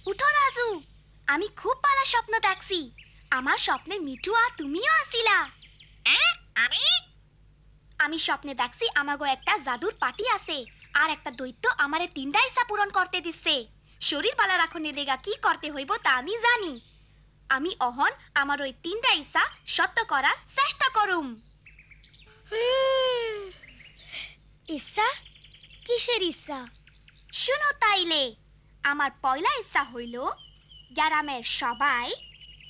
উঠো রাজু, আমি খুব ভালো স্বপ্ন দেখছি। আমার স্বপ্নে মিঠু আর তুমিও আসিলা। আমি স্বপ্নে দেখছি আমাগো একটা জাদুর পার্টি আছে, আর একটা দৈত্য আমারে 3টা ইচ্ছা পূরণ করতে দিচ্ছে। শরীর ভালো রাখনের লেগা কি করতে হইব তা আমি জানি। আমি অহন আমার ওই 3টা ইচ্ছা সত্য করার চেষ্টা করুম। ইচ্ছা? কিসের ইচ্ছা? শুনো তাইলে, আমার পয়লা ইচ্ছা হইল গ্রামের সবাই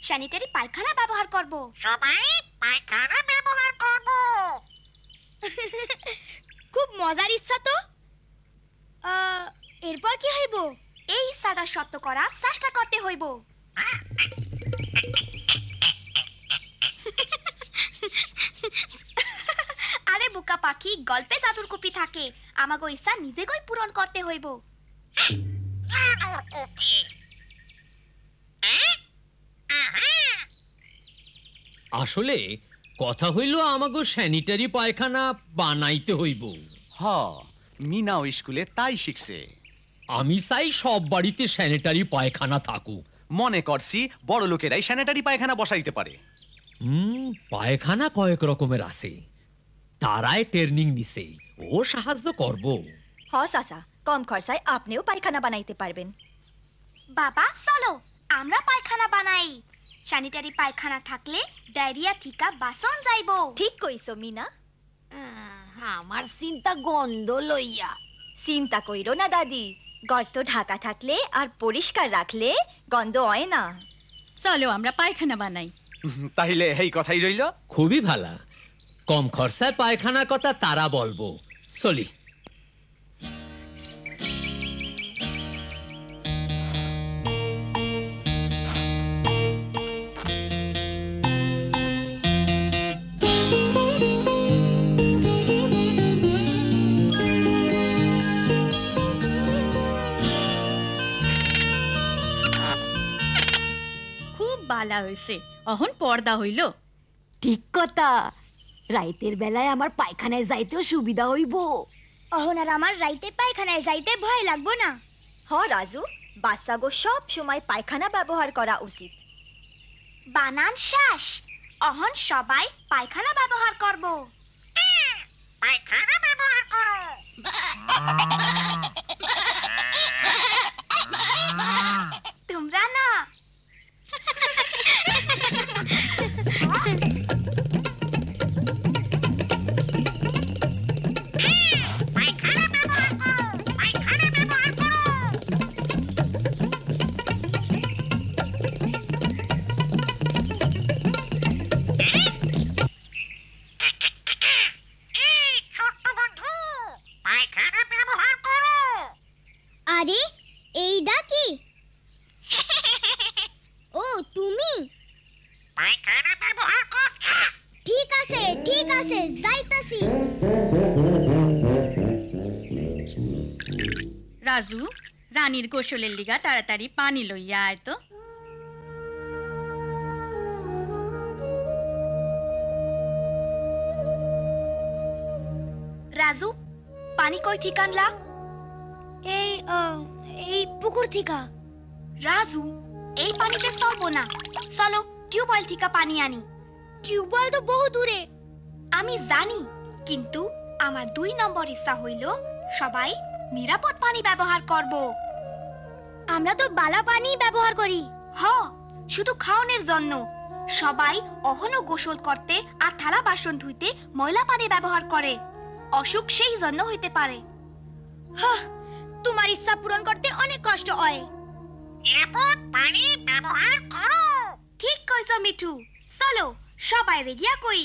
স্যানিটারি পায়খানা ব্যবহার করব। সবাই পায়খানা ব্যবহার করব। খুব মজার ইচ্ছা তো। এরপর কি হইব? এই ইচ্ছাটা সত্য করার চেষ্টা করতে হইব। আরে বোকা পাখি, গল্পে জাদুর কুপি থাকে, আমাগো ইচ্ছা নিজেগই পূরণ করতে হইব। জাদুর কুপি? আসলে কথা হইল আমাগো স্যানিটারি পায়খানা বানাইতে হইব। হ, মিনাও স্কুলে তাই শিখছে। আমি চাই সব বাড়িতে স্যানিটারি পায়খানা থাকুক। মনে করছি বড় লোকেরাই স্যানিটারি পায়খানা বসাইতে পারে। পায়খানা কয়েক রকমের আছে, তারাই ট্রেনিং নিছে, ও সাহায্য করব। হ চাচা, কম খরচায় আপনিও পায়খানা বানাইতে পারবেন। বাবা চলো আমরা পায়খানা বানাই। স্যানিটারি পায়খানা থাকলে ডায়রিয়া থিকা বাসন যাইব। ঠিক কইছো মিনা। আমার চিন্তা গন্ধ লইয়া। চিন্তা কইরো না দাদি, গর্ত ঢাকা থাকলে আর পরিষ্কার রাখলে গন্ধ হয় না। চলো আমরা পায়খানা বানাই। তাইলে এই কথাই রইল। খুবই ভালো, কম খরচায় পায়খানার কথা তারা বলবো। চলি। খুব বালা হইছে, অহন পর্দা হইল। ঠিক কথা, রাইতের বেলায় আমার পায়খানায় যাইতেও সুবিধা হইব। অহন আর আমার রাইতে পায়খানায় যাইতে ভয় লাগবো না। হ রাজু, বাচ্চাগো সব সময় পায়খানা ব্যবহার করা উচিত। বানান শেষ, অহন সবাই পায়খানা ব্যবহার করব। পায়খানা ব্যবহার করো। তোমরা না। পায়খানা ব্যবহার করো। পায়খানা ব্যবহার করো। এই ছোট্ট বন্ধু, পায়খানা ব্যবহার করো। আরে এইটা কি? ও তুমি? পায়খানা ব্যবহার করছো? ঠিক আছে যাইতাছি। রাজু, রানীর গোসলের লিগা তাড়াতাড়ি পানি লইয়া আয় তো। রাজু, পানি কই থেকে আনলা? এই পুকুর থেকে। রাজু, এই পানিতে চলবো না, চলো টিউবওয়েল থেকে পানি আনি। টিউবওয়েল তো বহু দূরে। আমি জানি, কিন্তু আমার 2 নম্বর ইচ্ছা হইল সবাই নিরাপদ পানি ব্যবহার করব। আমরা তো বালা পানি ব্যবহার করি। হ, শুধু খাওয়ানোর জন্য। সবাই অহনো গোসল করতে আর থালা বাসন ধুইতে ময়লা পানি ব্যবহার করে, অসুখ সেই জন্য হইতে পারে। হ্যাঁ, তোমার ইচ্ছা পূরণ করতে অনেক কষ্ট হয়। নিরাপদ পানি ব্যবহার করো। ঠিক কইছো মিঠু, চলো সবাই রেগিয়া কই।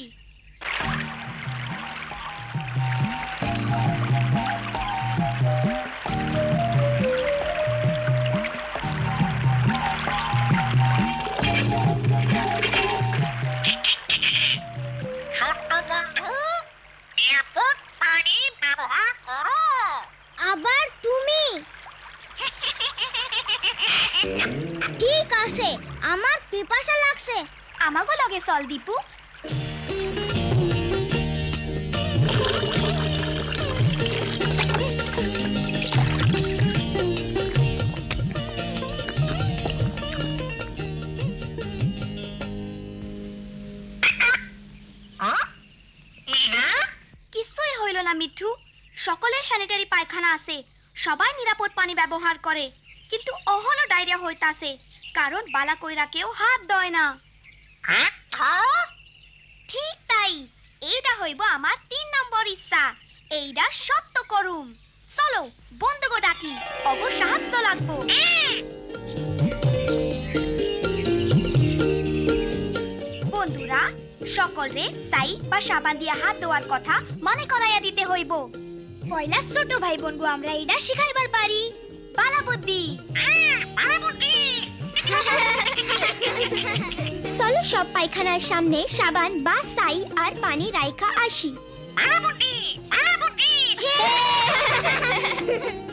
ছোট্ট বন্ধু, নিরাপদ পানি ব্যবহার করো। আবার তুমি? ঠিক আছে, আমার পিপাসা লাগছে। আমাগো লগে চল দীপু। মিঠু, সকলের স্যানিটারি পায়খানা আছে, সবাই নিরাপদ পানি ব্যবহার করে, কিন্তু অহনো ডায়রিয়া হইতাছে কারণ বালা কইরা কেউ হাত দয় না। ঠিক তাই, এইটা হইব আমার 3 নম্বর ইচ্ছা। এইটা সত্য করুম। চলো বন্ধুগো ডাকি, অবশ্য সাহায্য লাগবো। বন্ধুরা, সকলরে সাই বা সাবান দিয়ে হাত ধোয়ার কথা মনে করাইয়া দিতে হইব। পয়লা ছোট ভাই বোনগো আমরা এইটা শিখাইবার পারি। বালা বুদ্ধি। চলো সব পায়খানার সামনে সাবান বা সাই আর পানি রাইখা আসি।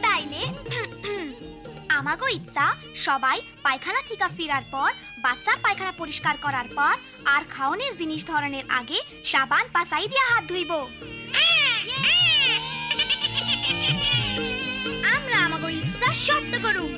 তাইলে আমাগো ইচ্ছা সবাই পায়খানা থেকে ফেরার পর বাচ্চার পায়খানা পরিষ্কার করার পর আর খাওয়ানোর জিনিস ধরনের আগে সাবান বা সাই দিয়ে হাত ধুইব। আমরা আমাগো ইচ্ছা সত্য করুম।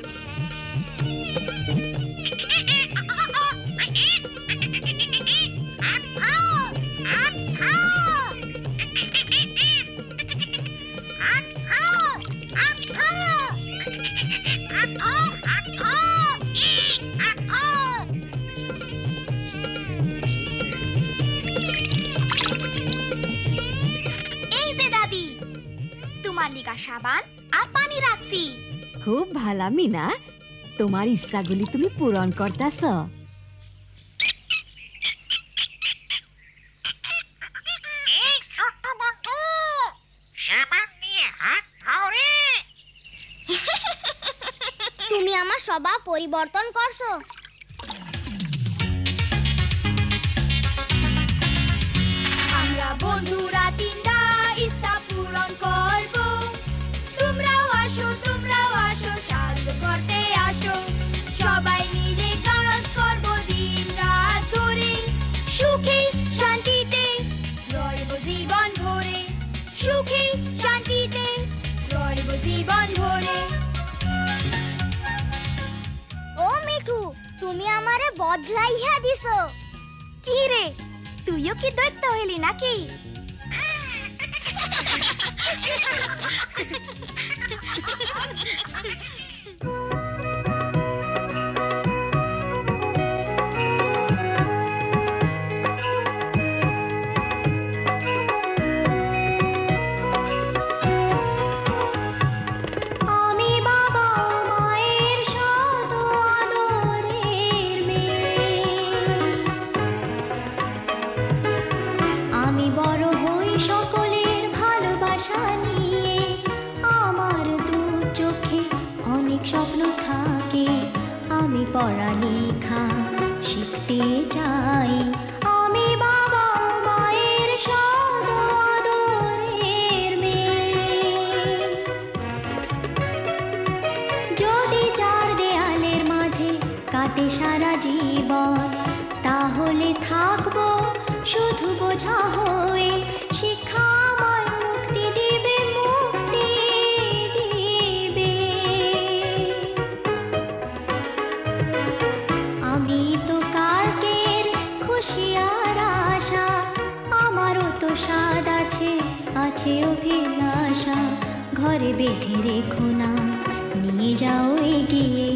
এই যে দাদি, তোমার লিগা সাবান আর পানি রাখছি। খুব ভালো মিনা, তোমার ইচ্ছাগুলি তুমি পূরণ করতাছ। এই ছোট্ট বন্ধু, সাবান দিয়ে হাত ধোও রে। তুমি আমার স্বভাব পরিবর্তন করছো। আমরা বন্ধুরা তিনটা ইচ্ছা পূরণ করব। তোমরাও আসো সাহায্য করতে আসো। সবাই মিলে কাজ করব দিন রাত ধরে। সুখে শান্তিতে রইব জীবন ভরে। সুখে শান্তিতে রইব জীবন ভরে। ও মিঠু, তুমি আমারে বদলাইয়া দিছো। কি রে, তুইও কি দৈত্য হইলি নাকি? আমি বাবা মায়ের শত আদরের মেয়ে। আমি বড় হই সকলের ভালোবাসা নিয়ে। আমার দু চোখে অনেক স্বপ্ন থাকে। আমি পড়ালেখা শিখতে চাই। আমি বাবা মায়ের শত আদরের মেয়ে। যদি চার দেয়ালের মাঝে কাটে সারা জীবন, তাহলে থাকবো শুধু বোঝা হয়ে। শিক্ষা আমায় মুক্তি দিবে, মুক্তি দিবে। আমি তো কালকের খুশি আর আশা। আমারও তো স্বাদ আছে, আছে অভিলাষা। ঘরে বেঁধে রেখো না, নিয়ে যাও এগিয়ে।